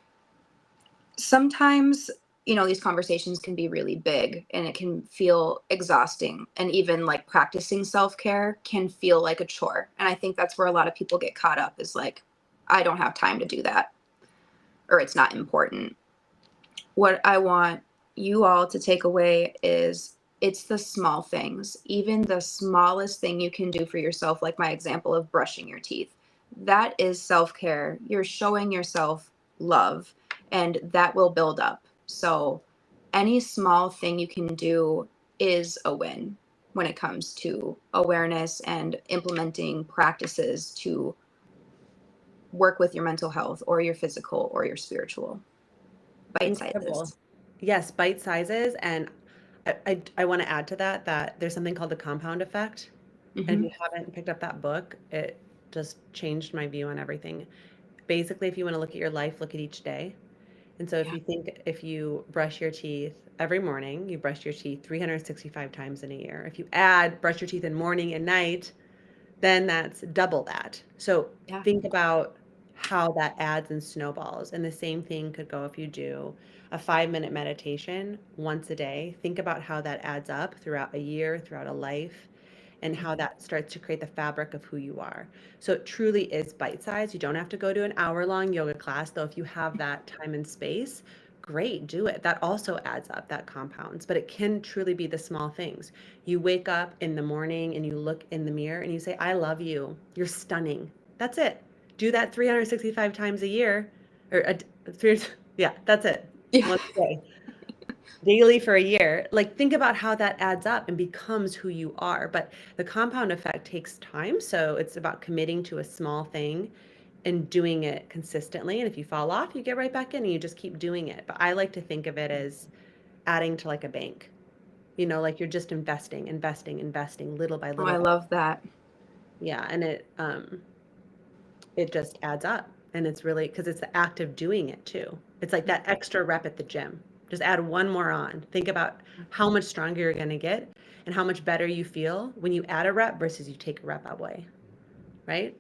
Sometimes, these conversations can be really big and it can feel exhausting. And even like practicing self care can feel like a chore. And I think that's where a lot of people get caught up, is like, I don't have time to do that, or it's not important. What I want you all to take away is, it's the small things, even the smallest thing you can do for yourself, like my example of brushing your teeth. That is self care. You're showing yourself love, and that will build up. So, any small thing you can do is a win when it comes to awareness and implementing practices to work with your mental health or your physical or your spiritual. Bite Incredible. sizes. Yes, bite sizes. And I want to add to that that there's something called the compound effect. And if Hmm. you haven't picked up that book, it just changed my view on everything. Basically, if you want to look at your life, look at each day. And so Yeah. if you brush your teeth every morning, you brush your teeth 365 times in a year. If you add brush your teeth in morning and night, then that's double that. So Yeah. think about how that adds and snowballs. And the same thing could go if you do a 5-minute meditation once a day. Think about how that adds up throughout a year, throughout a life, and how Mhm. that starts to create the fabric of who you are. So it truly is bite size. You don't have to go to an hour-long yoga class, though if you have that time and space, great, do it. That also adds up, that compounds, but it can truly be the small things. You wake up in the morning and you look in the mirror and you say, I love you. You're stunning. That's it. Do that 365 times a year or three, yeah, that's it. Yeah. Once a day, daily for a year. Like think about how that adds up and becomes who you are. But the compound effect takes time. So it's about committing to a small thing and doing it consistently. And if you fall off, you get right back in and you just keep doing it. But I like to think of it as adding to like a bank. Like you're just investing, investing, investing little by Oh, little I by love that. yeah, and it just adds up. And it's really because it's the act of doing it too. It's like that extra rep at the gym. Just add one more on. Think about how much stronger you're going to get and how much better you feel when you add a rep versus you take a rep away, right?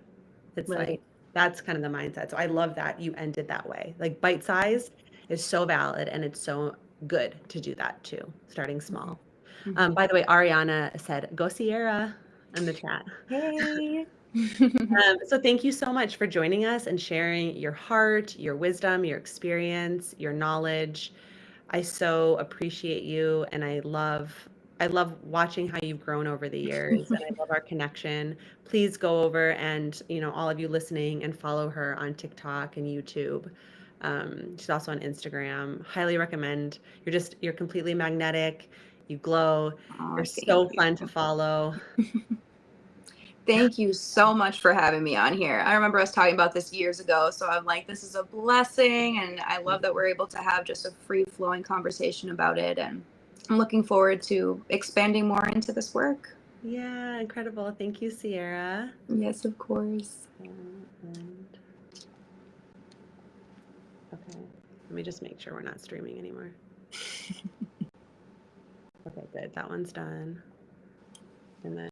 It's Right. like that's kind of the mindset. So I love that you ended that way. Like bite size is so valid and it's so good to do that too, starting Hmm. small. Hmm. By the way, Ariana said, "Go Sierra" in the chat. Hey. So thank you so much for joining us and sharing your heart, your wisdom, your experience, your knowledge. I so appreciate you and I love watching how you've grown over the years and I love our connection. Please go over and, all of you listening and follow her on TikTok and YouTube. She's also on Instagram. Highly recommend. You're completely magnetic. You glow. Oh, You're thank so you. fun to follow. Thank you so much for having me on here. I remember us talking about this years ago, so I'm like, this is a blessing, and I love that we're able to have just a free flowing conversation about it. And I'm looking forward to expanding more into this work. Yeah, incredible. Thank you, Sierra. Yes, of course. And okay, let me just make sure we're not streaming anymore. Okay, good. That one's done. And then